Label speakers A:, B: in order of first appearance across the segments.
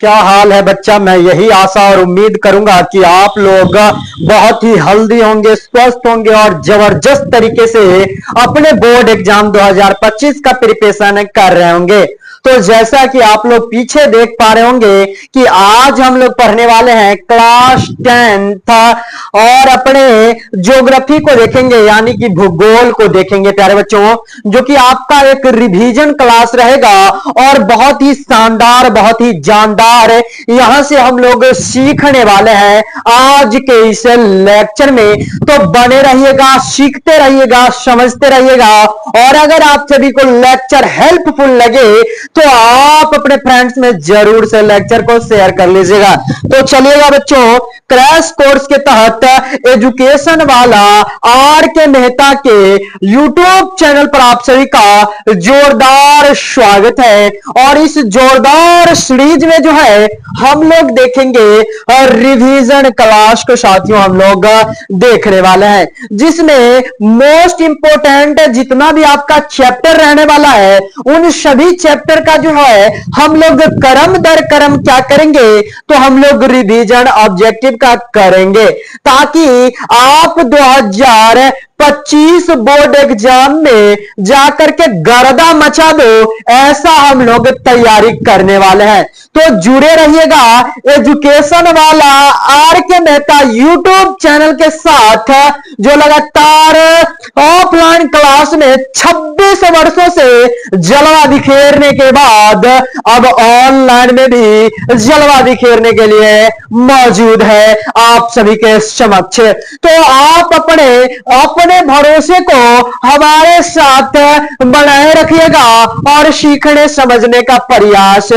A: क्या हाल है बच्चा। मैं यही आशा और उम्मीद करूंगा कि आप लोग बहुत ही हेल्दी होंगे, स्वस्थ होंगे और जबरदस्त तरीके से अपने बोर्ड एग्जाम 2025 का प्रिपरेशन कर रहे होंगे। तो जैसा कि आप लोग पीछे देख पा रहे होंगे कि आज हम लोग पढ़ने वाले हैं क्लास 10th और अपने ज्योग्राफी को देखेंगे, यानी कि भूगोल को देखेंगे प्यारे बच्चों, जो कि आपका एक रिवीजन क्लास रहेगा और बहुत ही शानदार, बहुत ही जानदार यहां से हम लोग सीखने वाले हैं आज के इस लेक्चर में। तो बने रहिएगा, सीखते रहिएगा, समझते रहिएगा और अगर आप सभी को लेक्चर हेल्पफुल लगे तो आप अपने फ्रेंड्स में जरूर से लेक्चर को शेयर कर लीजिएगा। तो चलिएगा बच्चों, क्रैश कोर्स के तहत एजुकेशन वाला आर के मेहता के यूट्यूब चैनल पर आप सभी का जोरदार स्वागत है। और इस जोरदार सीरीज में जो है हम लोग देखेंगे और रिवीजन क्लास को साथियों हम लोग देखने वाले हैं, जिसमें मोस्ट इंपोर्टेंट जितना भी आपका चैप्टर रहने वाला है उन सभी चैप्टर का जो है हम लोग क्रम दर क्रम क्या करेंगे, तो हम लोग रिवीजन ऑब्जेक्टिव का करेंगे ताकि आप 2025 बोर्ड एग्जाम में जाकर के गर्दा मचा दो, ऐसा हम लोग तैयारी करने वाले हैं। तो जुड़े रहिएगा एजुकेशन वाला आर के मेहता यूट्यूब चैनल के साथ, जो लगातार ऑफलाइन क्लास में 26 वर्षों से जलवा बिखेरने के बाद अब ऑनलाइन में भी जलवा बिखेरने के लिए मौजूद है आप सभी के समक्ष। तो आप अपने अपने भरोसे को हमारे साथ बनाए रखिएगा और सीखने समझने का प्रयास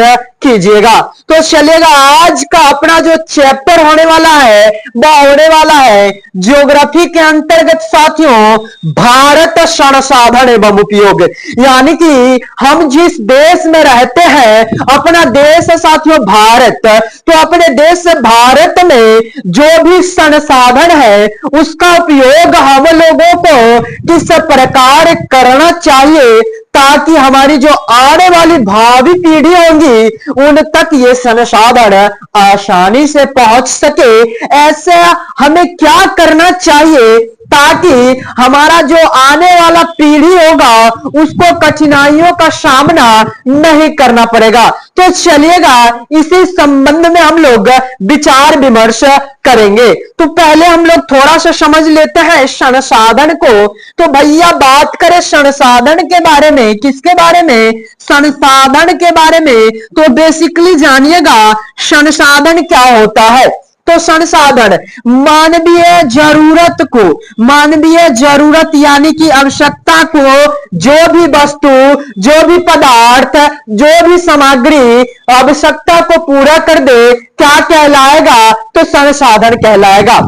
A: कीजिएगा। तो चलिएगा, आज का अपना जो चैप्टर होने वाला है वह होने वाला है ज्योग्राफी के अंतर्गत साथियों भारत संसाधन एवं उपयोग। यानी कि हम जिस देश में रहते हैं, अपना देश साथियों भारत, तो अपने देश भारत में जो भी संसाधन है उसका उपयोग हम लोगों को किस प्रकार करना चाहिए ताकि हमारी जो आने वाली भावी पीढ़ी होंगी उन तक ये संसाधन आसानी से पहुंच सके। ऐसे हमें क्या करना चाहिए ताकि हमारा जो आने वाला पीढ़ी होगा उसको कठिनाइयों का सामना नहीं करना पड़ेगा। तो चलिएगा, इसी संबंध में हम लोग विचार विमर्श करेंगे। तो पहले हम लोग थोड़ा सा समझ लेते हैं संसाधन को। तो भैया बात करें संसाधन के बारे में, किसके बारे में? संसाधन के बारे में। तो बेसिकली जानिएगा संसाधन क्या होता है। तो संसाधन मानवीय जरूरत को, मानवीय जरूरत यानी कि आवश्यकता को, जो भी वस्तु, जो भी पदार्थ, जो भी सामग्री आवश्यकता को पूरा कर दे, क्या कहलाएगा? तो संसाधन कहलाएगा।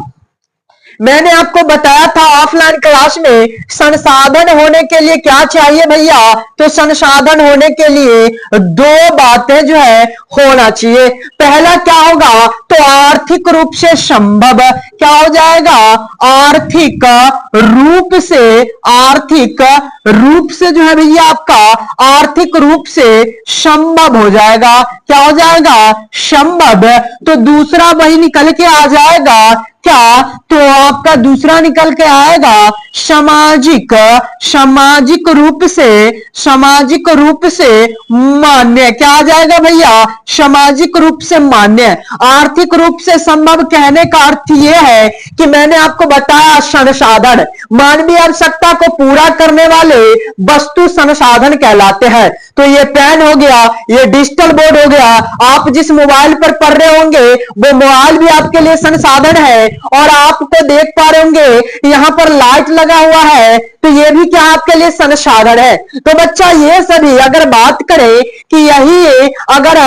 A: मैंने आपको बताया था ऑफलाइन क्लास में संसाधन होने के लिए क्या चाहिए भैया। तो संसाधन होने के लिए दो बातें जो है होना चाहिए। पहला क्या होगा? तो आर्थिक रूप से संभव। क्या हो जाएगा? आर्थिक रूप से, आर्थिक रूप से जो है भैया आपका आर्थिक रूप से संभव हो जाएगा। क्या हो जाएगा? संभव। तो दूसरा वही निकल के आ जाएगा क्या? तो आपका दूसरा निकल के आएगा सामाजिक, सामाजिक रूप से, सामाजिक रूप से मान्य। क्या आ जाएगा भैया? सामाजिक रूप से मान्य। आर्थिक रूप से संभव कहने का अर्थ यह है कि मैंने आपको बताया संसाधन, मानवीय आवश्यकता को पूरा करने वाले वस्तु संसाधन कहलाते हैं। तो ये पेन हो गया, ये डिजिटल बोर्ड हो गया, आप जिस मोबाइल पर पढ़ रहे होंगे वो मोबाइल भी आपके लिए संसाधन है। और आपको देख पा रहे होंगे यहां पर लाइट लगा हुआ है, तो ये भी क्या आपके लिए संसाधन है। तो बच्चा ये सभी अगर बात करें कि यही अगर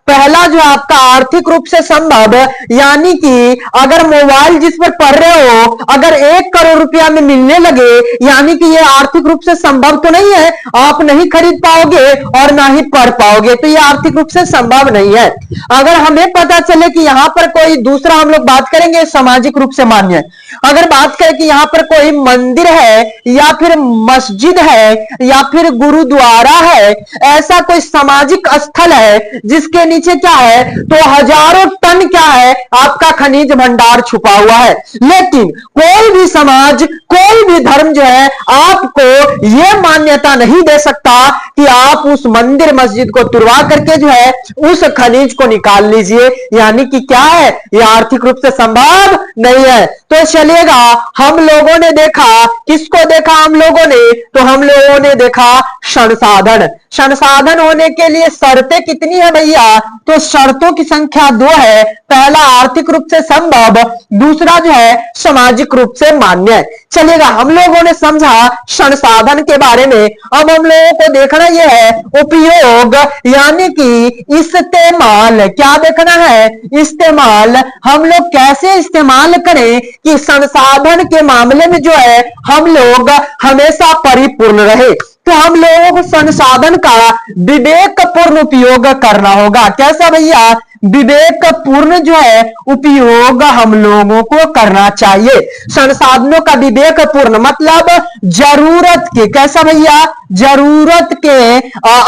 A: पहला जो आपका आर्थिक रूप से संभव, यानी कि अगर मोबाइल जिस पर पढ़ रहे हो अगर 1 करोड़ रुपया में मिलने लगे, यानी कि ये आर्थिक रूप से संभव तो नहीं है, आप नहीं खरीद पाओगे और ना ही पढ़ पाओगे, तो ये आर्थिक रूप से संभव नहीं है। अगर हमें पता चले कि यहां पर कोई दूसरा हम लोग बात करेंगे सामाजिक रूप से मान्य। अगर बात करें कि यहां पर कोई मंदिर है या फिर मस्जिद है या फिर गुरुद्वारा है, ऐसा कोई सामाजिक स्थल है जिसके नीचे क्या है, तो हजारों टन क्या है, आपका खनिज भंडार छुपा हुआ है। लेकिन कोई भी समाज, कोई भी धर्म जो है आपको यह मान्यता नहीं दे सकता कि आप उस मंदिर मस्जिद को तुड़वा करके जो है उस खनिज को निकाल लीजिए। यानी कि क्या है, यह आर्थिक रूप से संभव नहीं है। तो चलिएगा, हम लोगों ने देखा, किसको देखा हम लोगों ने, तो हम लोगों ने देखा संसाधन। संसाधन होने के लिए शर्तें कितनी है भैया, तो शर्तों की संख्या 2 है। पहला आर्थिक रूप से संभव, दूसरा जो है सामाजिक रूप से मान्य। चलिएगा, हम लोगों ने समझा संसाधन के बारे में। अब हम लोगों को देखना यह है उपयोग, यानी कि इस्तेमाल। क्या देखना है, इस्तेमाल। हम लोग कैसे इस्तेमाल करें कि संसाधन के मामले में जो है हम लोग हमेशा परिपूर्ण रहे। तो हम लोगों को संसाधन का विवेकपूर्ण उपयोग करना होगा। कैसा भैया, विवेकपूर्ण जो है उपयोग हम लोगों को करना चाहिए। संसाधनों का विवेकपूर्ण मतलब जरूरत के, कैसा भैया, जरूरत के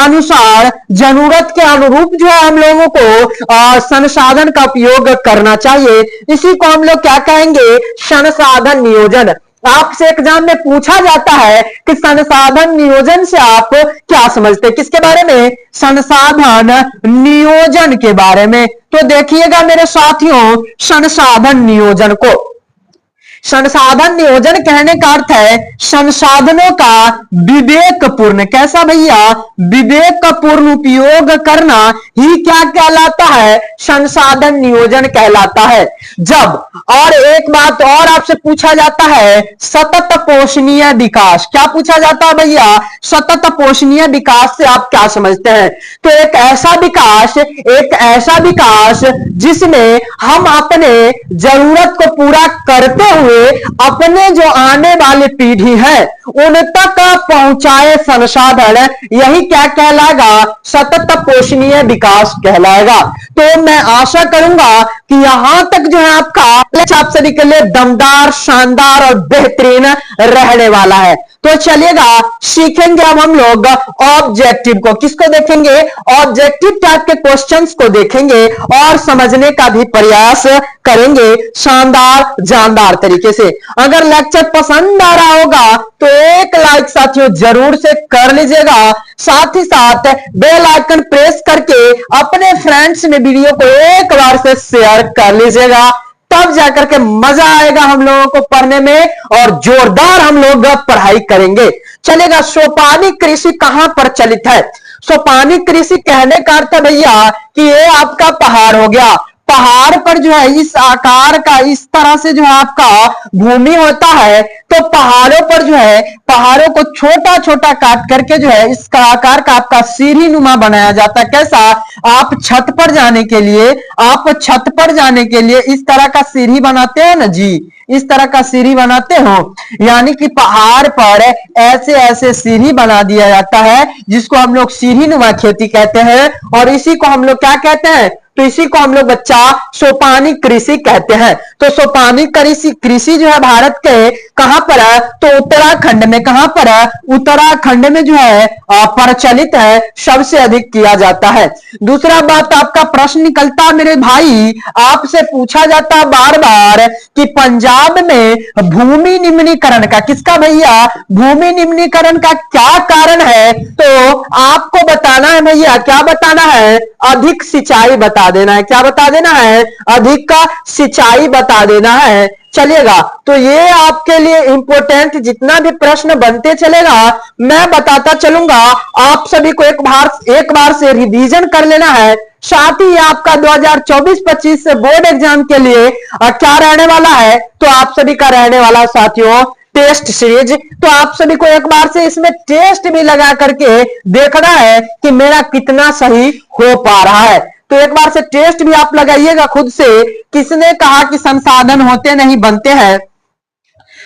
A: अनुसार, जरूरत के अनुरूप जो है हम लोगों को संसाधन का उपयोग करना चाहिए। इसी को हम लोग क्या कहेंगे, संसाधन नियोजन। आपसे एग्जाम में पूछा जाता है कि संसाधन नियोजन से आप क्या समझते हैं, किसके बारे में, संसाधन नियोजन के बारे में। तो देखिएगा मेरे साथियों, संसाधन नियोजन को, संसाधन नियोजन कहने का अर्थ है संसाधनों का विवेकपूर्ण, कैसा भैया, विवेकपूर्ण उपयोग करना ही क्या कहलाता है, संसाधन नियोजन कहलाता है। जब, और एक बात और आपसे पूछा जाता है, सतत पोषणीय विकास। क्या पूछा जाता है भैया, सतत पोषणीय विकास से आप क्या समझते हैं, तो एक ऐसा विकास जिसमें हम अपने जरूरत को पूरा करते हुए अपने जो आने वाली पीढ़ी है उन तक पहुंचाए संसाधन, यही क्या कहलाएगा, सतत पोषणीय विकास कहलाएगा। तो मैं आशा करूंगा कि यहां तक जो है आपका आप सभी के लिए दमदार, शानदार और बेहतरीन रहने वाला है। तो चलिएगा, सीखेंगे अब हम लोग ऑब्जेक्टिव को। किसको देखेंगे, ऑब्जेक्टिव टाइप के क्वेश्चंस को देखेंगे और समझने का भी प्रयास करेंगे शानदार, जानदार तरीके से। अगर लेक्चर पसंद आ रहा होगा तो एक लाइक साथियों जरूर से कर लीजिएगा। साथ ही साथ बेल आइकन प्रेस करके अपने फ्रेंड्स में वीडियो को एक बार से शेयर कर लीजिएगा, तब जाकर के मजा आएगा हम लोगों को पढ़ने में और जोरदार हम लोग पढ़ाई करेंगे। चलेगा, सोपानी कृषि कहां प्रचलित है, सोपानी कृषि कहने का अर्थ है भैया कि ये आपका पहाड़ हो गया। पहाड़ पर जो है इस आकार का, इस तरह से जो है आपका भूमि होता है, तो पहाड़ों पर जो है पहाड़ों को छोटा छोटा काट करके जो है इस आकार का आपका सीढ़ी नुमा बनाया जाता है। कैसा, आप छत पर जाने के लिए, आप छत पर जाने के लिए इस तरह का सीढ़ी बनाते हो ना जी, इस तरह का सीढ़ी बनाते हो, यानी कि पहाड़ पर ऐसे ऐसे सीढ़ी बना दिया जाता है जिसको हम लोग सीढ़ी नुमा खेती कहते हैं। और इसी को हम लोग क्या कहते हैं, तो इसी को हम लोग बच्चा सोपानी कृषि कहते हैं। तो सोपानी कृषि जो है भारत के कहां पर है, तो उत्तराखंड में। कहां पर है, उत्तराखंड में जो है प्रचलित है, सबसे अधिक किया जाता है। दूसरा बात, आपका प्रश्न निकलता मेरे भाई, आपसे पूछा जाता बार बार कि पंजाब में भूमि निम्नीकरण का, किसका भैया, भूमि निम्नीकरण का क्या कारण है, तो आपको बताना है भैया, क्या बताना है, अधिक सिंचाई बता देना है। क्या बता देना है, अधिक का सिंचाई बता देना है। चलिएगा, तो ये आपके लिए इंपॉर्टेंट जितना भी प्रश्न बनते चलेगा मैं बताता चलूंगा। आप सभी को एक बार से रिवीजन कर लेना है। साथ ही आपका 2024-25 से बोर्ड एग्जाम के लिए क्या रहने वाला है, तो आप सभी का रहने वाला साथियों टेस्ट सीरीज। तो आप सभी को एक बार से इसमें टेस्ट भी लगा करके देखना है कि मेरा कितना सही हो पा रहा है। तो एक बार से टेस्ट भी आप लगाइएगा खुद से। किसने कहा कि संसाधन होते नहीं बनते हैं,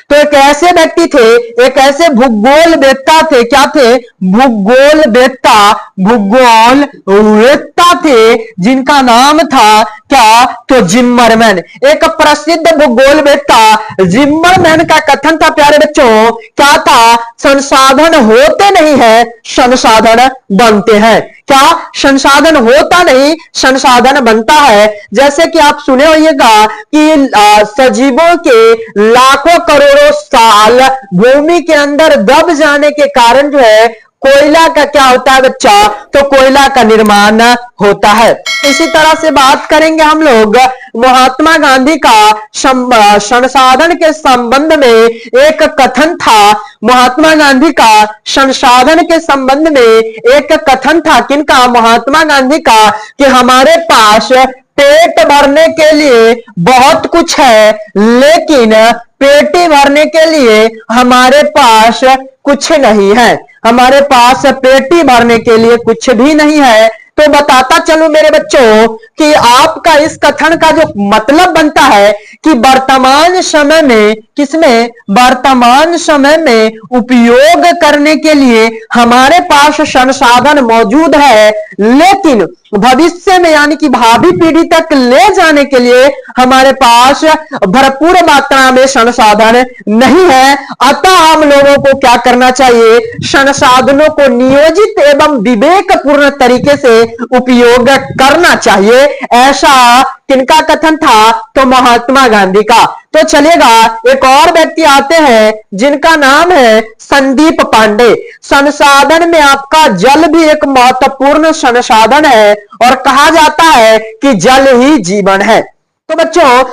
A: तो एक ऐसे व्यक्ति थे, एक ऐसे भूगोलवेत्ता थे, क्या थे? भूगोलवेत्ता, भूगोलवेत्ता थे, जिनका नाम था क्या? तो जिम्मरमैन। एक प्रसिद्ध भूगोलवेत्ता जिम्मरमैन का कथन था प्यारे बच्चों, क्या था? संसाधन होते नहीं है, संसाधन बनते हैं। क्या? संसाधन होता नहीं, संसाधन बनता है। जैसे कि आप सुने होइएगा कि सजीवों के लाखों करोड़ों साल भूमि के अंदर दब जाने के कारण जो है कोयला का क्या होता है बच्चा? तो कोयला का निर्माण होता है। इसी तरह से बात करेंगे हम लोग महात्मा गांधी का संसाधन के संबंध में एक कथन था। महात्मा गांधी का संसाधन के संबंध में एक कथन था, किनका? महात्मा गांधी का, कि हमारे पास पेट भरने के लिए बहुत कुछ है, लेकिन पेटी भरने के लिए हमारे पास कुछ नहीं है। हमारे पास पेटी भरने के लिए कुछ भी नहीं है। तो बताता चलूं मेरे बच्चों कि आपका इस कथन का जो मतलब बनता है कि वर्तमान समय में, किसमें? वर्तमान समय में उपयोग करने के लिए हमारे पास संसाधन मौजूद है, लेकिन भविष्य में यानी कि भावी पीढ़ी तक ले जाने के लिए हमारे पास भरपूर मात्रा में संसाधन नहीं है। अतः हम लोगों को क्या करना चाहिए? संसाधनों को नियोजित एवं विवेकपूर्ण तरीके से उपयोग करना चाहिए। ऐसा किनका कथन था? तो महात्मा गांधी का। तो चलेगा, एक और व्यक्ति आते हैं जिनका नाम है संदीप पांडे। संसाधन में आपका जल भी एक महत्वपूर्ण संसाधन है और कहा जाता है कि जल ही जीवन है। तो बच्चों,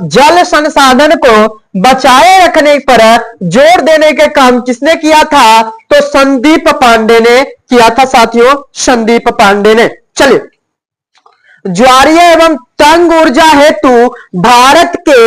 A: जल संसाधन को बचाए रखने पर जोर देने के काम किसने किया था? तो संदीप पांडे ने किया था साथियों, संदीप पांडे ने। चलिए, ज्वारीय एवं तंग ऊर्जा हेतु भारत के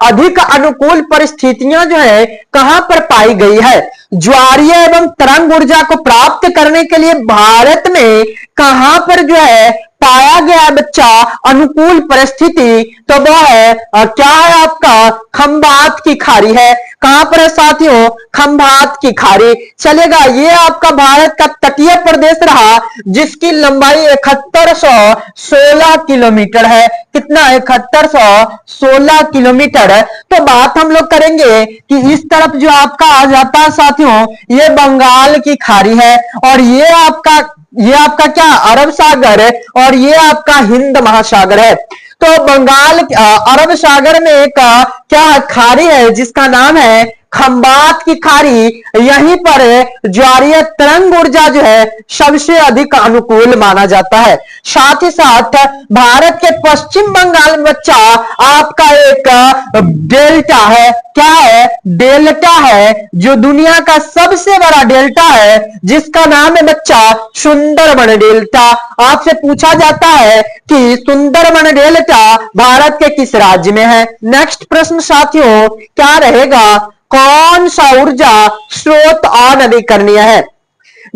A: अधिक अनुकूल परिस्थितियां जो है कहां पर पाई गई है? ज्वारीय एवं तरंग ऊर्जा को प्राप्त करने के लिए भारत में कहां पर जो है पाया गया है बच्चा अनुकूल परिस्थिति? तो वह है क्या है आपका? खंभात की खाड़ी है। कहां पर है साथियों? खंभात की खाड़ी। चलेगा, ये आपका भारत का तटीय प्रदेश रहा, जिसकी लंबाई 7116 किलोमीटर है। कितना? 7116 किलोमीटर। तो बात हम लोग करेंगे कि इस तरफ जो आपका आ जाता है साथियों, ये बंगाल की खाड़ी है, और ये आपका क्या? अरब सागर है, और ये आपका हिंद महासागर है। तो बंगाल अरब सागर में एक क्या खाड़ी है जिसका नाम है खंबात की खाड़ी। यहीं पर ज्वारीय तरंग ऊर्जा जो है सबसे अधिक अनुकूल माना जाता है। साथ ही साथ भारत के पश्चिम बंगाल में बच्चा आपका एक डेल्टा है। क्या है? डेल्टा है, जो दुनिया का सबसे बड़ा डेल्टा है, जिसका नाम है बच्चा सुंदरबन डेल्टा। आपसे पूछा जाता है कि सुंदरबन डेल्टा भारत के किस राज्य में है? नेक्स्ट प्रश्न साथियों क्या रहेगा? कौन सा ऊर्जा स्रोत अनवीकरणीय है?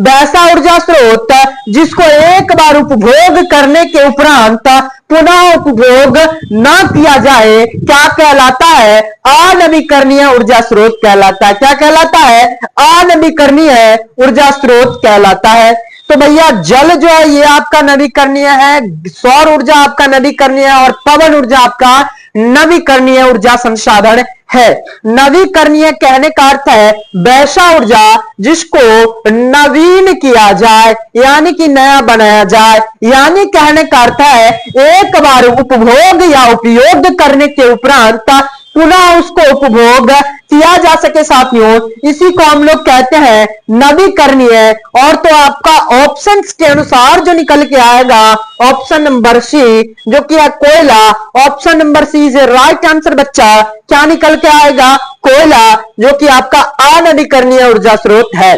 A: वैसा ऊर्जा स्रोत जिसको एक बार उपभोग करने के उपरांत पुनः उपभोग न किया जाए क्या कहलाता है? अनवीकरणीय ऊर्जा स्रोत कहलाता है। क्या कहलाता है? अनवीकरणीय ऊर्जा स्रोत कहलाता है। तो भैया जल जो है ये आपका नवीकरणीय है, सौर ऊर्जा आपका नवीकरणीय है, और पवन ऊर्जा आपका नवीकरणीय ऊर्जा संसाधन है। नवीकरणीय कहने का अर्थ है वैसा ऊर्जा जिसको नवीन किया जाए, यानी कि नया बनाया जाए। यानी कहने का अर्थ है एक बार उपभोग या उपयोग करने के उपरांत पुनः उसको उपभोग किया जा सके साथियों, इसी को हम लोग कहते हैं नवीकरणीय। और तो आपका ऑप्शंस के अनुसार जो निकल के आएगा ऑप्शन नंबर सी, जो कि है कोयला। Option number C is right answer बच्चा। क्या निकल के आएगा? कोयला, जो कि आपका अनवीकरणीय ऊर्जा स्रोत है।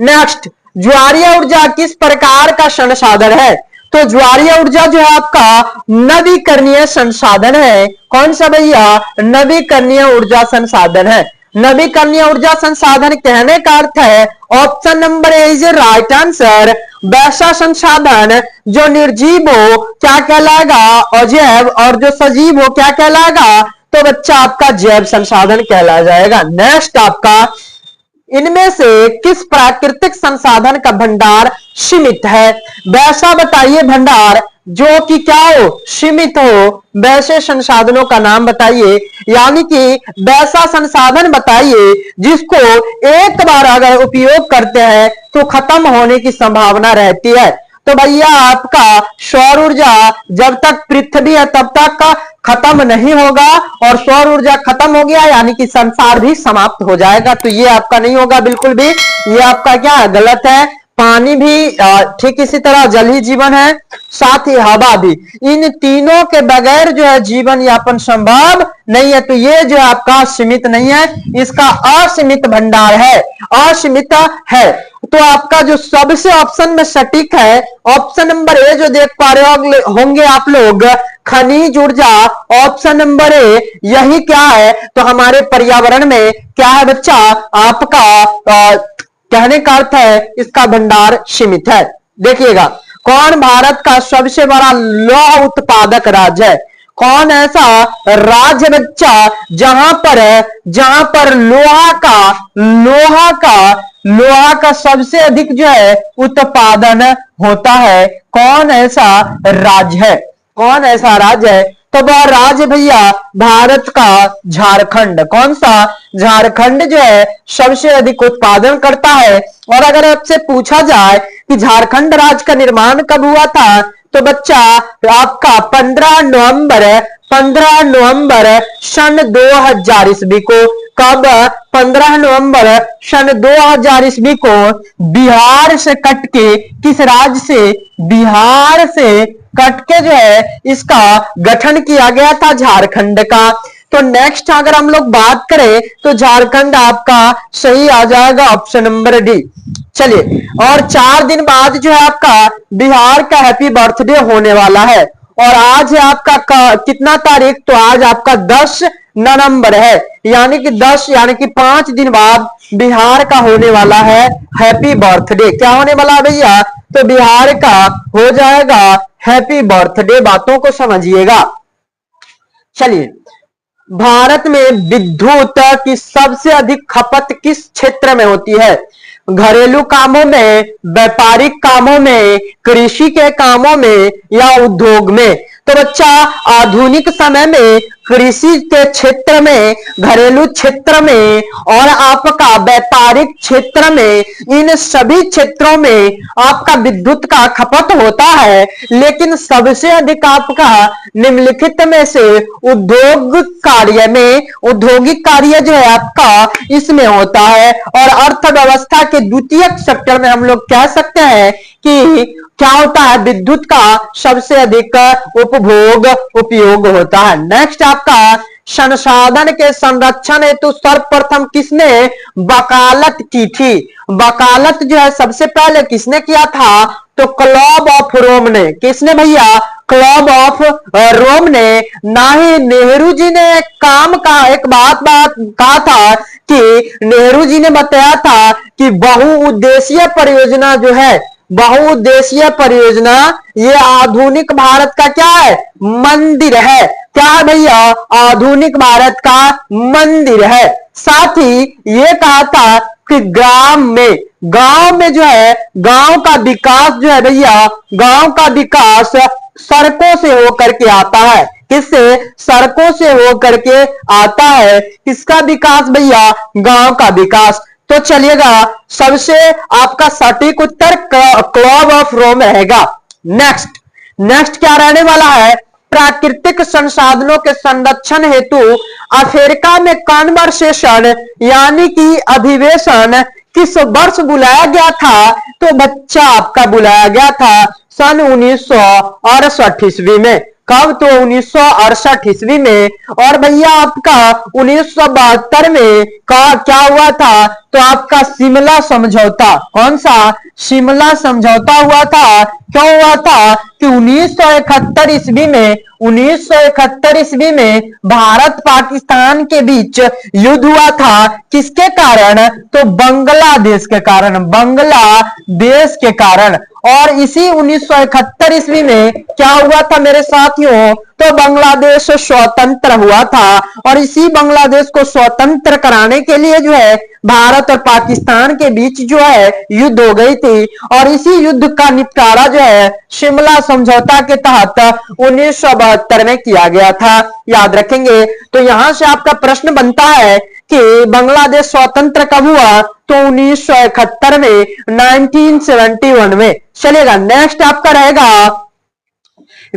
A: नेक्स्ट, ज्वारीय ऊर्जा किस प्रकार का संसाधन है? तो ज्वारीय ऊर्जा जो है आपका नवीकरणीय संसाधन है। कौन सा भैया? नवीकरणीय ऊर्जा संसाधन है। नवीकरणीय ऊर्जा संसाधन कहने का अर्थ है option number A is right answer. वैसा संसाधन जो निर्जीव हो क्या कहलाएगा? अजैव, और जो सजीव हो क्या कहलाएगा? तो बच्चा आपका जैव संसाधन कहलाया जाएगा। नेक्स्ट आपका, इनमें से किस प्राकृतिक संसाधन का भंडार सीमित है? वैसा बताइए भंडार जो कि क्या हो, सीमित हो। वैसे संसाधनों का नाम बताइए, यानी कि वैसा संसाधन बताइए जिसको एक बार अगर उपयोग करते हैं तो खत्म होने की संभावना रहती है। तो भैया आपका सौर ऊर्जा जब तक पृथ्वी है तब तक का खत्म नहीं होगा, और सौर ऊर्जा खत्म हो गया यानी कि संसार भी समाप्त हो जाएगा। तो ये आपका नहीं होगा बिल्कुल भी, ये आपका क्या है, गलत है। पानी भी ठीक इसी तरह जल ही जीवन है, साथ ही हवा भी। इन तीनों के बगैर जो है जीवन यापन संभव नहीं है। तो ये जो आपका सीमित नहीं है, इसका असीमित भंडार है, असीमित है। तो आपका जो सबसे ऑप्शन में सटीक है, ऑप्शन नंबर ए जो देख पा रहे होंगे आप लोग, खनिज ऊर्जा, ऑप्शन नंबर ए यही क्या है, तो हमारे पर्यावरण में क्या है बच्चा, आपका कहने का अर्थ है इसका भंडार सीमित है। देखिएगा, कौन भारत का सबसे बड़ा लौह उत्पादक राज्य है? कौन ऐसा राज्य बच्चा जहां पर लोहा का सबसे अधिक जो है उत्पादन होता है? कौन ऐसा राज्य है? कौन ऐसा राज्य है? तो वह राज्य भैया भारत का झारखंड। कौन सा? झारखंड जो है सबसे अधिक उत्पादन करता है। और अगर आपसे पूछा जाए कि झारखंड राज्य का निर्माण कब हुआ था, तो बच्चा आपका 15 नवंबर सन 2000 ईस्वी को। कब? 15 नवंबर सन 2000 ईस्वी को बिहार से कट के, किस राज्य से? बिहार से कट के जो है इसका गठन किया गया था झारखंड का। तो नेक्स्ट अगर हम लोग बात करें तो झारखंड आपका सही आ जाएगा, ऑप्शन नंबर डी। चलिए, और 4 दिन बाद जो है आपका बिहार का हैप्पी बर्थडे होने वाला है। और आज है आपका कितना तारीख? तो आज आपका 10 नवंबर है, यानी कि 5 दिन बाद बिहार का होने वाला है हैप्पी बर्थडे। क्या होने वाला है भैया? तो बिहार का हो जाएगा हैप्पी बर्थडे। बातों को समझिएगा। चलिए, भारत में विद्युत की सबसे अधिक खपत किस क्षेत्र में होती है? घरेलू कामों में, व्यापारिक कामों में, कृषि के कामों में या उद्योग में? तो बच्चा आधुनिक समय में कृषि के क्षेत्र में, घरेलू क्षेत्र में और आपका व्यापारिक क्षेत्र में, इन सभी क्षेत्रों में आपका विद्युत का खपत होता है। लेकिन सबसे अधिक आपका निम्नलिखित में से औद्योगिक कार्य जो है आपका इसमें होता है। और अर्थव्यवस्था के द्वितीयक सेक्टर में हम लोग कह सकते हैं कि क्या होता है, विद्युत का सबसे अधिक उपयोग होता है। नेक्स्ट आपका, संसाधन के संरक्षण हेतु सर्वप्रथम किसने वकालत की थी? वकालत जो है सबसे पहले किसने किया था? तो क्लब ऑफ रोम ने। किसने भैया? क्लब ऑफ रोम ने। ना ही नेहरू जी ने एक बात कहा था कि नेहरू जी ने बताया था कि बहुउद्देशीय परियोजना जो है, बहुउद्देशीय परियोजना ये आधुनिक भारत का क्या है? मंदिर है। क्या है भैया? आधुनिक भारत का मंदिर है। साथ ही ये कहा था कि गांव में जो है, गांव का विकास जो है भैया, गांव का विकास सड़कों से होकर के आता है। किससे? सड़कों से होकर के आता है। किसका विकास भैया? गांव का विकास। तो चलिएगा, सबसे आपका सटीक उत्तर क्लब ऑफ रोम रहेगा। नेक्स्ट क्या रहने वाला है? प्राकृतिक संसाधनों के संरक्षण हेतु अफ्रीका में कन्वर्सेशन यानी कि अधिवेशन किस वर्ष बुलाया गया था? तो बच्चा आपका बुलाया गया था सन 1968 ईस्वी में। कब? तो 1968 ईस्वी में। और भैया आपका 1972 में क्या हुआ था? तो आपका शिमला समझौता। कौन सा? शिमला समझौता हुआ था। क्यों हुआ था? कि 1971 ईस्वी में 1971 ईस्वी में भारत पाकिस्तान के बीच युद्ध हुआ था। किसके कारण? तो बांग्लादेश के कारण, बांग्लादेश के कारण। और इसी 1971 ईस्वी में क्या हुआ था मेरे साथियों? तो बांग्लादेश स्वतंत्र हुआ था। और इसी बांग्लादेश को स्वतंत्र कराने के लिए जो है भारत और पाकिस्तान के बीच जो है युद्ध हो गई थी। और इसी युद्ध का निपटारा जो है शिमला समझौता के तहत 1972 में किया गया था। याद रखेंगे। तो यहां से आपका प्रश्न बनता है कि बांग्लादेश स्वतंत्र कब हुआ? तो 1971 में, 1971 में। चलिएगा, नेक्स्ट आपका रहेगा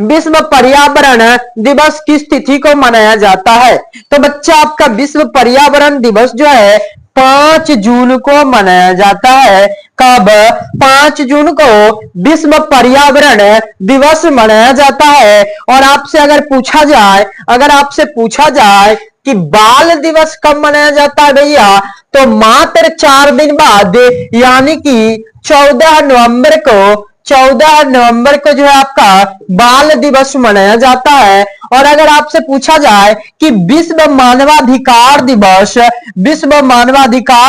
A: विश्व पर्यावरण दिवस किस तिथि को मनाया जाता है? तो बच्चा आपका विश्व पर्यावरण दिवस जो है 5 जून को मनाया जाता है। कब? 5 जून को विश्व पर्यावरण दिवस मनाया जाता है। और आपसे अगर पूछा जाए कि बाल दिवस कब मनाया जाता है भैया, तो मात्र 4 दिन बाद यानी कि 14 नवंबर को जो है आपका बाल दिवस मनाया जाता है। और अगर आपसे पूछा जाए कि विश्व मानवाधिकार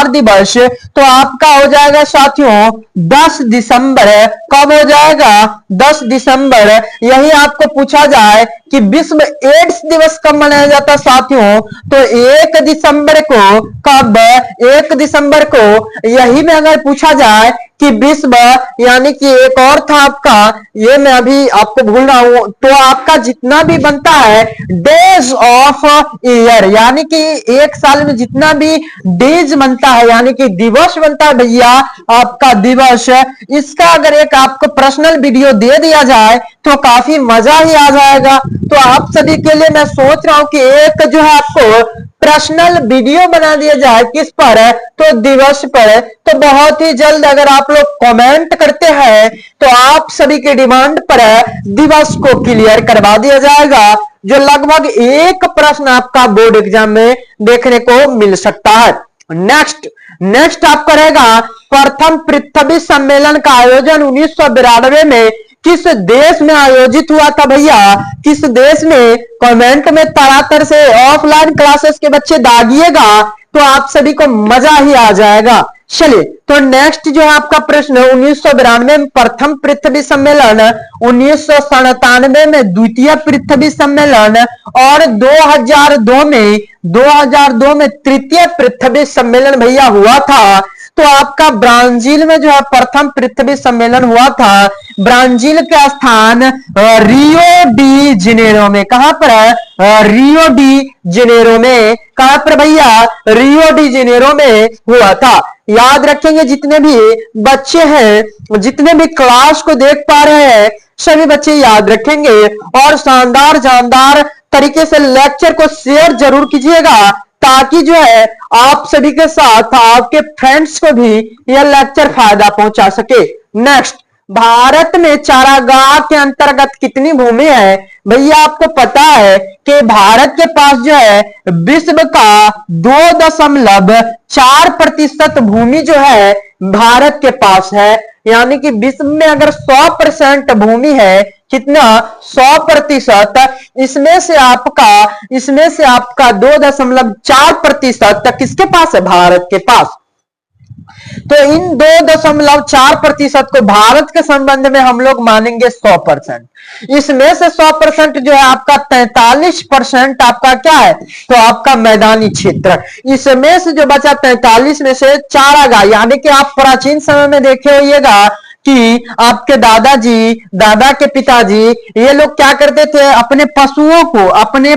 A: दिवस तो आपका हो जाएगा साथियों 10 दिसंबर। कब हो जाएगा? 10 दिसंबर। यही आपको पूछा जाए कि विश्व एड्स दिवस कब मनाया जाता है साथियों, तो 1 दिसंबर को। कब? 1 दिसंबर को। यही में अगर पूछा जाए कि विश्व यानी कि एक और था आपका, ये मैं अभी आपको भूल रहा हूं, तो आपका जितना भी बनता है डेज ऑफ ईयर, यानी कि एक साल में जितना भी डेज बनता है यानी कि दिवस बनता है भैया आपका दिवस, इसका अगर एक आपको पर्सनल वीडियो दे दिया जाए तो काफी मजा ही आ जाएगा। तो आप सभी के लिए मैं सोच रहा हूं कि एक जो है आपको पर्सनल वीडियो बना दिया जाए। किस पर? तो दिवस पर। तो बहुत ही जल्द अगर आप लोग कमेंट करते हैं तो आप सभी के डिमांड पर दिवस को क्लियर करवा दिया जाएगा, जो लगभग एक प्रश्न आपका बोर्ड एग्जाम में देखने को मिल सकता है। नेक्स्ट आपका रहेगा प्रथम पृथ्वी सम्मेलन का आयोजन 1992 में किस देश में आयोजित हुआ था भैया? किस देश में? कमेंट में तरह से ऑफलाइन क्लासेस के बच्चे दागिएगा तो आप सभी को मजा ही आ जाएगा। चलिए, तो नेक्स्ट जो है आपका प्रश्न 1992 में प्रथम पृथ्वी सम्मेलन, 1997 में द्वितीय पृथ्वी सम्मेलन और 2002 में तृतीय पृथ्वी सम्मेलन भैया हुआ था। तो आपका ब्राजील में जो है प्रथम पृथ्वी सम्मेलन हुआ था। ब्राजील का स्थान रियो डी जेनेरो में। कहां पर है? रियो डी जेनेरो में। कहां पर भैया? रियो डी जेनेरो में हुआ था। याद रखेंगे, जितने भी बच्चे हैं, जितने भी क्लास को देख पा रहे हैं, सभी बच्चे याद रखेंगे और शानदार तरीके से लेक्चर को शेयर जरूर कीजिएगा, ताकि जो है आप सभी के साथ आपके फ्रेंड्स को भी यह लेक्चर फायदा पहुंचा सके। नेक्स्ट, भारत में चारागाह के अंतर्गत कितनी भूमि है? भैया आपको पता है कि भारत के पास जो है विश्व का 2.4% भूमि जो है भारत के पास है। यानी कि विश्व में अगर 100% भूमि है, कितना? 100%, इसमें से आपका 2.4% किसके पास है? भारत के पास। तो इन 2.4% को भारत के संबंध में हम लोग मानेंगे 100%। इसमें से 100% जो है आपका 43% आपका क्या है? तो आपका मैदानी क्षेत्र। इसमें से जो बचा 43 में से चारागाह, यानी कि आप प्राचीन समय में देखे होइएगा कि आपके दादा के पिताजी ये लोग क्या करते थे? अपने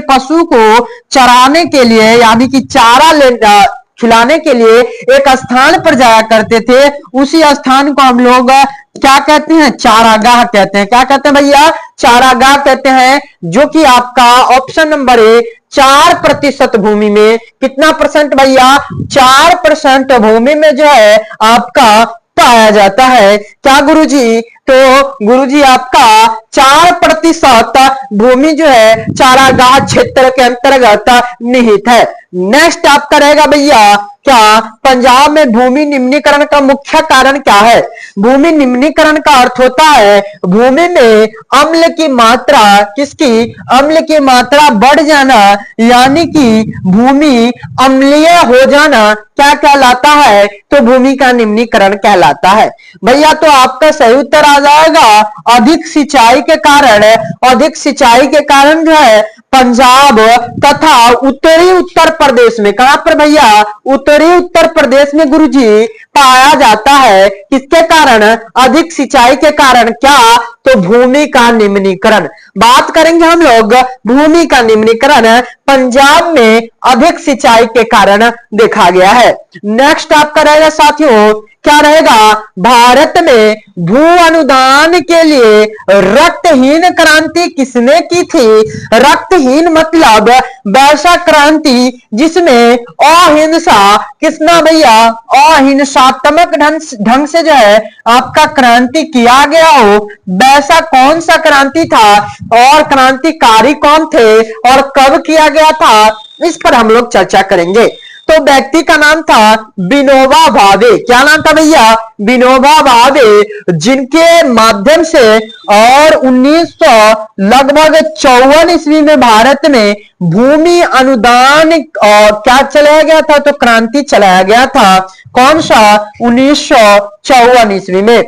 A: पशु को चराने के लिए यानी कि चारा खिलाने के लिए एक स्थान पर जाया करते थे। उसी स्थान को हम लोग क्या कहते हैं? चारागाह कहते हैं। क्या कहते हैं भैया? चारागाह कहते हैं। जो कि आपका ऑप्शन नंबर ए 4% भूमि में, कितना परसेंट भैया? 4% भूमि में जो है आपका पाया जाता है। क्या गुरुजी? तो गुरुजी आपका 4% भूमि जो है चारागाह क्षेत्र के अंतर्गत निहित है। नेक्स्ट आपका रहेगा भैया क्या पंजाब में भूमि निम्नीकरण का मुख्य कारण क्या है? भूमि निम्नीकरण का अर्थ होता है भूमि में अम्ल की मात्रा, किसकी? अम्ल की मात्रा बढ़ जाना, यानी कि भूमि अम्लीय हो जाना क्या कहलाता है? तो भूमि का निम्नीकरण कहलाता है। भैया तो आपका सही उत्तर आ जाएगा अधिक सिंचाई के कारण। अधिक सिंचाई के कारण जो है पंजाब तथा उत्तरी उत्तर प्रदेश में, कहां पर भैया? उत्तरी उत्तर प्रदेश में गुरुजी पाया जाता है। किसके कारण? अधिक सिंचाई के कारण। क्या? तो भूमि का निम्नीकरण। बात करेंगे हम लोग भूमि का निम्नीकरण पंजाब में अधिक सिंचाई के कारण देखा गया है। नेक्स्ट आपका रहेगा साथियों, क्या रहेगा? भारत में भू अनुदान के लिए रक्तहीन क्रांति किसने की थी? रक्तहीन मतलब वैसा क्रांति जिसमें अहिंसा, किसना भैया? अहिंसात्मक ढंग से जो है आपका क्रांति किया गया हो, वैसा कौन सा क्रांति था और क्रांतिकारी कौन थे और कब किया गया था, इस पर हम लोग चर्चा करेंगे। तो व्यक्ति का नाम था विनोबा भावे। क्या नाम था भैया? विनोबा भावे, जिनके माध्यम से और 1954 ईस्वी में भारत में भूमि अनुदान क्या चलाया गया था? तो क्रांति चलाया गया था। कौन सा? 1954 ईस्वी में।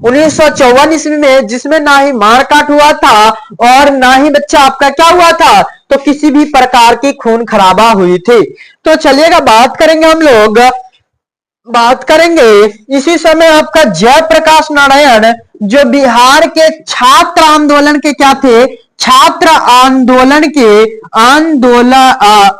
A: 1954 ईस्वी में, जिसमें ना ही मारकाट हुआ था और ना ही बच्चा आपका क्या हुआ था, तो किसी भी प्रकार की खून खराबा हुई थी। तो चलिएगा बात करेंगे हम लोग, बात करेंगे इसी समय आपका जयप्रकाश नारायण, जो बिहार के छात्र आंदोलन के क्या थे? छात्र आंदोलन के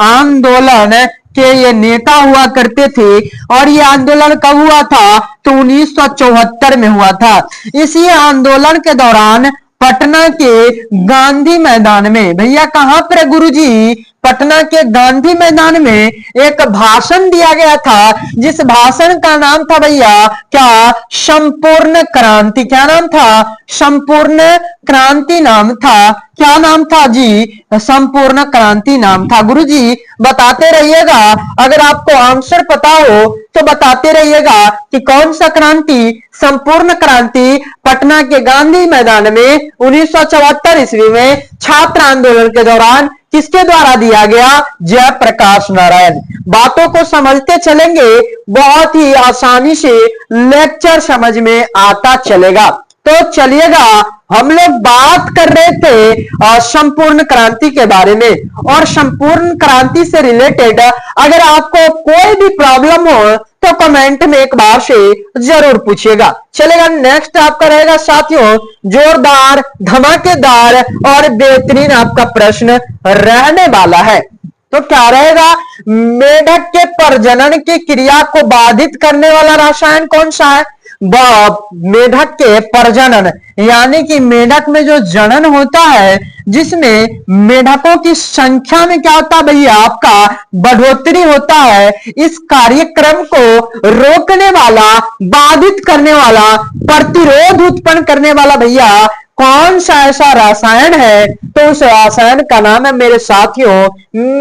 A: आंदोलन के ये नेता हुआ करते थे। और ये आंदोलन कब हुआ था? तो 1974 में हुआ था। इसी आंदोलन के दौरान पटना के गांधी मैदान में, भैया कहां पर गुरुजी? पटना के गांधी मैदान में एक भाषण दिया गया था, जिस भाषण का नाम था भैया क्या? संपूर्ण क्रांति। क्या नाम था? संपूर्ण क्रांति नाम था। क्या नाम था जी? संपूर्ण क्रांति नाम था। गुरुजी बताते रहिएगा, अगर आपको आंसर पता हो तो बताते रहिएगा कि कौन सा क्रांति? संपूर्ण क्रांति पटना के गांधी मैदान में 1974 ईस्वी में छात्र आंदोलन के दौरान किसके द्वारा दिया गया? जयप्रकाश नारायण। बातों को समझते चलेंगे, बहुत ही आसानी से लेक्चर समझ में आता चलेगा। तो चलिएगा, हम लोग बात कर रहे थे संपूर्ण क्रांति के बारे में, और संपूर्ण क्रांति से रिलेटेड अगर आपको कोई भी प्रॉब्लम हो तो कमेंट में एक बार से जरूर पूछिएगा। चलेगा, नेक्स्ट आपका रहेगा साथियों जोरदार, धमाकेदार और बेहतरीन आपका प्रश्न रहने वाला है। तो क्या रहेगा? मेढक के प्रजनन की क्रिया को बाधित करने वाला रसायन कौन सा है? मेढक के प्रजनन, यानी कि मेढक में जो जनन होता है, जिसमें मेढकों की संख्या में क्या होता है भैया? आपका बढ़ोतरी होता है। इस कार्यक्रम को रोकने वाला, बाधित करने वाला, प्रतिरोध उत्पन्न करने वाला भैया कौन सा ऐसा रसायन है? तो उस रसायन का नाम है मेरे साथियों,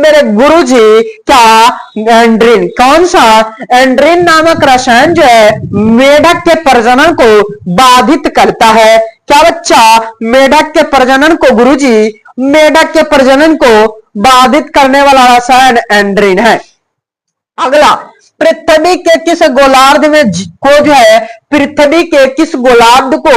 A: मेरे गुरुजी, क्या? एंड्रीन। कौन सा? एंड्रीन नामक रसायन जो है मेढक के प्रजनन को बाधित करता है। क्या बच्चा? मेढक के प्रजनन को गुरुजी, मेढक के प्रजनन को बाधित करने वाला रसायन एंड्रीन है। अगला, पृथ्वी के किस गोलार्ध में को जो है पृथ्वी के किस गोलार्ध को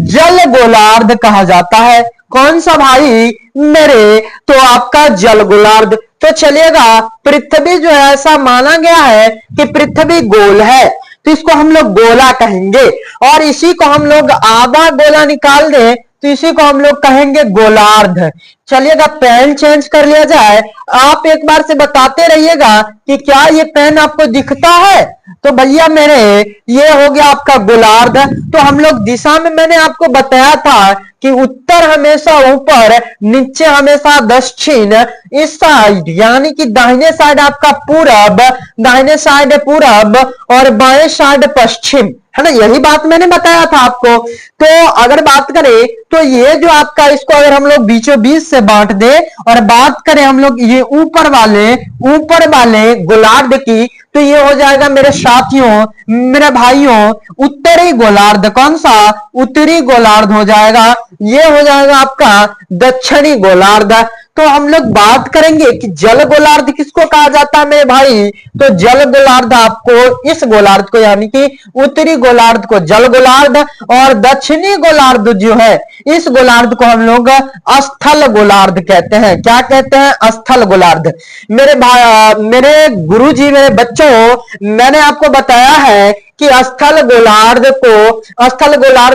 A: जल गोलार्ध कहा जाता है? कौन सा भाई मेरे? तो आपका जल गोलार्ध। तो चलिएगा, पृथ्वी जो है ऐसा माना गया है कि पृथ्वी गोल है, तो इसको हम लोग गोला कहेंगे, और इसी को हम लोग आधा गोला निकाल दें तो इसी को हम लोग कहेंगे गोलार्ध। चलिएगा, पेन चेंज कर लिया जाए। आप एक बार से बताते रहिएगा कि क्या ये पेन आपको दिखता है? तो भैया मेरे ये हो गया आपका गोलार्ध। तो हम लोग दिशा में मैंने आपको बताया था कि उत्तर हमेशा ऊपर, नीचे हमेशा दक्षिण, इस साइड यानी कि दाहिने साइड आपका पूरब, दाहिने साइड पूरब और बाएं साइड पश्चिम, है ना? यही बात मैंने बताया था आपको। तो अगर बात करें तो ये जो आपका, इसको अगर हम लोग बीचों बीच से से बांट दे। और बात करें हम लोग ये ऊपर वाले गोलार्ध की, तो ये हो जाएगा मेरे साथियों, मेरे भाइयों, उत्तरी गोलार्ध। कौन सा? उत्तरी गोलार्ध हो जाएगा। ये हो जाएगा आपका दक्षिणी गोलार्ध। तो हम लोग बात करेंगे कि जल गोलार्ध किसको कहा जाता है मेरे भाई, तो जल गोलार्ध आपको इस गोलार्ध को, यानी कि उत्तरी गोलार्ध को जल गोलार्ध, और दक्षिणी गोलार्ध जो है इस गोलार्ध को हम लोग स्थल गोलार्ध कहते हैं। क्या कहते हैं? स्थल गोलार्ध। मेरे भाई, मेरे गुरुजी, मेरे बच्चों, मैंने आपको बताया है कि स्थल गोलार्ध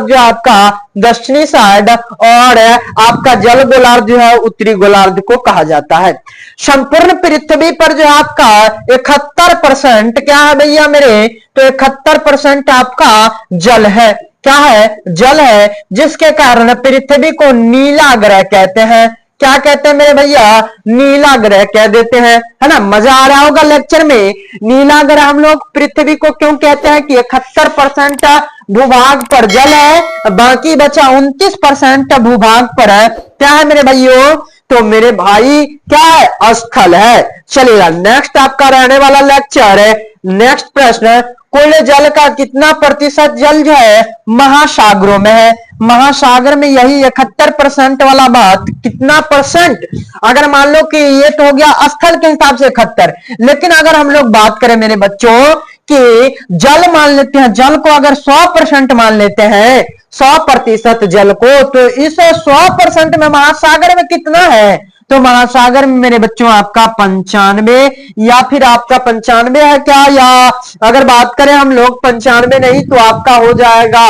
A: जो आपका दक्षिणी साइड, और आपका जल गोलार्ध जो है उत्तरी गोलार्ध को कहा जाता है। संपूर्ण पृथ्वी पर जो आपका 71% क्या है भैया मेरे, तो 71% आपका जल है। क्या है? जल है, जिसके कारण पृथ्वी को नीला ग्रह कहते हैं। क्या कहते हैं मेरे भैया? नीला ग्रह कह देते हैं, है ना। मजा आ रहा होगा लेक्चर में। नीला ग्रह हम लोग पृथ्वी को क्यों कहते हैं कि 71% भूभाग पर जल है, बाकी बचा 29% भूभाग पर है। क्या है मेरे भाइयों? तो मेरे भाई क्या है? स्थल है। चलिएगा, नेक्स्ट आपका रहने वाला लेक्चर है। नेक्स्ट प्रश्न, कुल जल का कितना प्रतिशत जल जो है महासागरों में है? महासागर में यही 71% वाला बात, कितना परसेंट? अगर मान लो कि ये तो हो गया स्थल के हिसाब से 71, लेकिन अगर हम लोग बात करें मेरे बच्चों कि जल मान लेते हैं, जल को अगर 100% मान लेते हैं, 100% जल को, तो इस 100% में महासागर में कितना है? तो महासागर में मेरे बच्चों आपका 95, या फिर आपका 95 है क्या, या अगर बात करें हम लोग 95 नहीं तो आपका हो जाएगा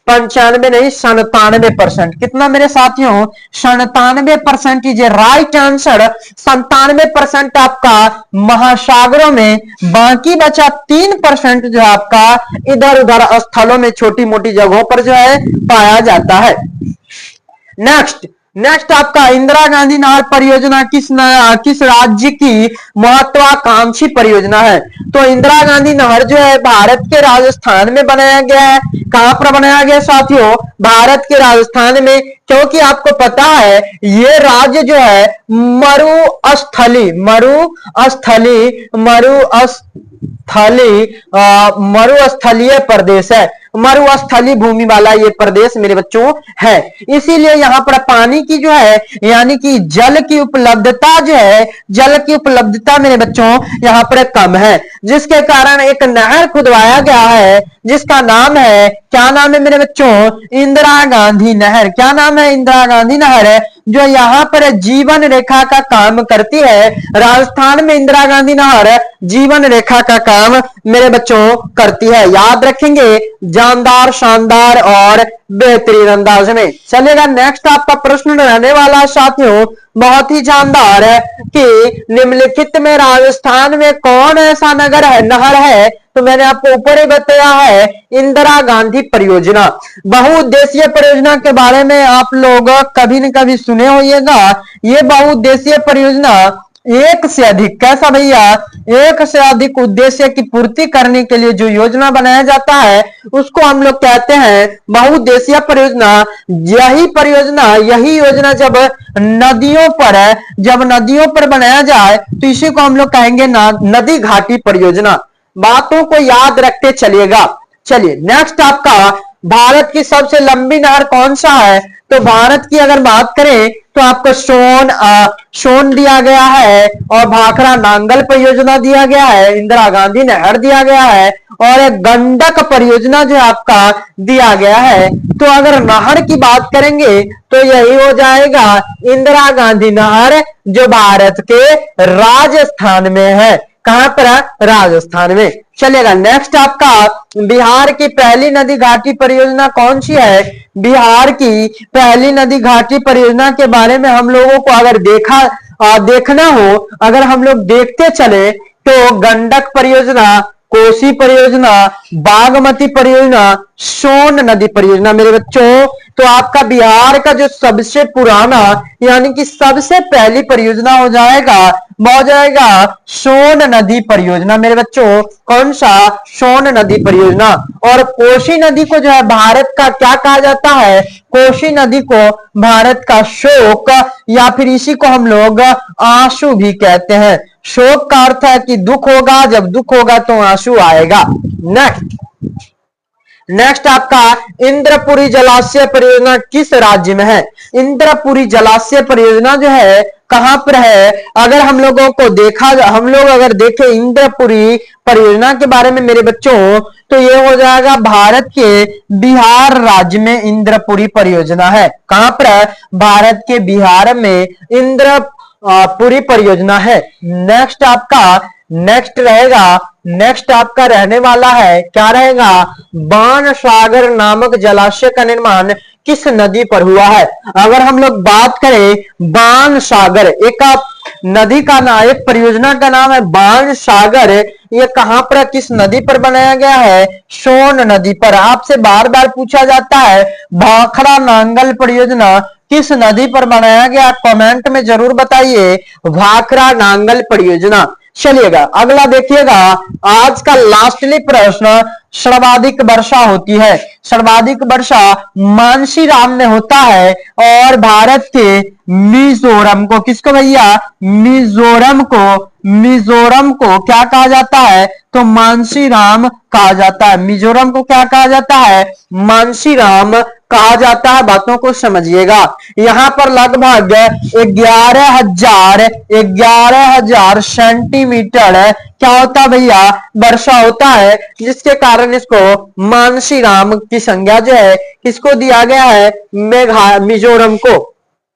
A: 95 नहीं 97%। कितना मेरे साथियों? 97% इज राइट आंसर। 97% आपका महासागरों में, बाकी बचा 3% जो आपका इधर उधर स्थलों में, छोटी मोटी जगहों पर जो है पाया जाता है। नेक्स्ट आपका इंदिरा गांधी नहर परियोजना किस राज्य की महत्वाकांक्षी परियोजना है? तो इंदिरा गांधी नहर जो है भारत के राजस्थान में बनाया गया है। कहां पर बनाया गया साथियों? भारत के राजस्थान में, क्योंकि आपको पता है ये राज्य जो है मरुस्थलीय प्रदेश है। मरुस्थलीय भूमि वाला ये प्रदेश मेरे बच्चों है। इसीलिए यहाँ पर पानी की जो है, यानी कि जल की उपलब्धता जो है, जल की उपलब्धता मेरे बच्चों यहाँ पर कम है, जिसके कारण एक नहर खुदवाया गया है, जिसका नाम है, क्या नाम है मेरे बच्चों? इंदिरा गांधी नहर। क्या नाम है? इंदिरा गांधी नहर है, जो यहाँ पर जीवन रेखा का काम करती है। राजस्थान में इंदिरा गांधी नहर जीवन रेखा का काम मेरे बच्चों करती है। याद रखेंगे, जानदार, शानदार और बेहतरीन अंदाज में। चलेगा, नेक्स्ट आपका प्रश्न रहने वाला साथियों बहुत ही शानदार है कि निम्नलिखित में राजस्थान में कौन ऐसा नहर है? तो मैंने आपको ऊपर ही बताया है, इंदिरा गांधी परियोजना। बहुउद्देशीय परियोजना के बारे में आप लोग कभी न कभी सुने होइएगा। ये बहुउद्देशीय परियोजना एक से अधिक, कैसा भैया? एक से अधिक उद्देश्य की पूर्ति करने के लिए जो योजना बनाया जाता है उसको हम लोग कहते हैं बहुउद्देशीय परियोजना। यही योजना जब नदियों पर बनाया जाए तो इसी को हम लोग कहेंगे नदी घाटी परियोजना। बातों को याद रखते चलिएगा। चलिए, नेक्स्ट आपका भारत की सबसे लंबी नहर कौन सा है? तो भारत की अगर बात करें तो आपको सोन दिया गया है, और भाखड़ा नांगल परियोजना दिया गया है, इंदिरा गांधी नहर दिया गया है, और एक गंडक परियोजना जो आपका दिया गया है। तो अगर नहर की बात करेंगे तो यही हो जाएगा इंदिरा गांधी नहर, जो भारत के राजस्थान में है। कहां पर है? राजस्थान में। चलेगा, नेक्स्ट आपका बिहार की पहली नदी घाटी परियोजना कौन सी है? बिहार की पहली नदी घाटी परियोजना के बारे में हम लोगों को अगर देखना हो, अगर हम लोग देखते चले तो गंडक परियोजना, कोसी परियोजना, बागमती परियोजना, सोन नदी परियोजना मेरे बच्चों। तो आपका बिहार का जो सबसे पुराना, यानी कि सबसे पहली परियोजना हो जाएगा वह हो जाएगा सोन नदी परियोजना मेरे बच्चों। कौन सा? सोन नदी परियोजना। और कोसी नदी को जो है भारत का क्या कहा जाता है? कोसी नदी को भारत का शोक, या फिर इसी को हम लोग आंसू भी कहते हैं। शोक का अर्थ है कि दुख होगा, जब दुख होगा तो आंसू आएगा। नेक्स्ट आपका इंद्रपुरी जलाशय परियोजना किस राज्य में है? इंद्रपुरी जलाशय परियोजना जो है कहां पर है? अगर हम लोगों को हम लोग अगर देखें इंद्रपुरी परियोजना के बारे में मेरे बच्चों, तो ये हो जाएगा भारत के बिहार राज्य में इंद्रपुरी परियोजना है। कहां पर है? भारत के बिहार में इंद्रपुरी परियोजना है। नेक्स्ट आपका रहने वाला है, क्या रहेगा? बाणसागर नामक जलाशय का निर्माण किस नदी पर हुआ है? अगर हम लोग बात करें बाणसागर, एक नदी का नाम, एक परियोजना का नाम है बाणसागर, ये कहां पर, किस नदी पर बनाया गया है? सोन नदी पर। आपसे बार बार पूछा जाता है भाखड़ा नांगल परियोजना किस नदी पर बनाया गया? कमेंट में जरूर बताइए, भाखड़ा नांगल परियोजना। चलिएगा अगला देखिएगा, आज का लास्टली प्रश्न, सर्वाधिक वर्षा होती है, सर्वाधिक वर्षा मानसीराम में होता है, और भारत के मिजोरम को, किसको भैया? मिजोरम को क्या कहा जाता है? तो मानसीराम कहा जाता है। मिजोरम को क्या कहा जाता है? मानसीराम कहा जाता है। बातों को समझिएगा। यहां पर लगभग 11,000 सेंटीमीटर क्या होता है भैया? वर्षा होता है, जिसके कारण इसको मानसीराम की संज्ञा जो है किसको दिया गया है? मिजोरम को,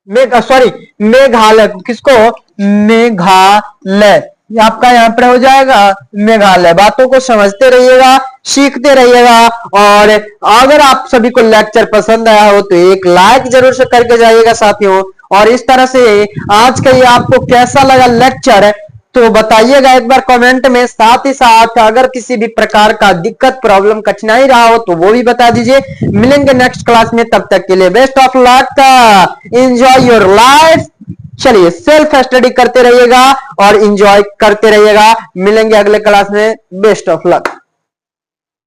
A: मेघालय, किसको? मेघालय। आपका यहां पर हो जाएगा मेघालय। बातों को समझते रहिएगा, सीखते रहिएगा, और अगर आप सभी को लेक्चर पसंद आया हो तो एक लाइक जरूर से करके जाइएगा साथियों। और इस तरह से आज का ये आपको कैसा लगा लेक्चर, तो बताइएगा एक बार कमेंट में। साथ ही साथ अगर किसी भी प्रकार का दिक्कत, प्रॉब्लम, कठिनाई रहा हो तो वो भी बता दीजिए। मिलेंगे नेक्स्ट क्लास में, तब तक के लिए best of luck, enjoy your life. चलिए सेल्फ स्टडी करते रहिएगा और एंजॉय करते रहिएगा। मिलेंगे अगले क्लास में, बेस्ट ऑफ लक।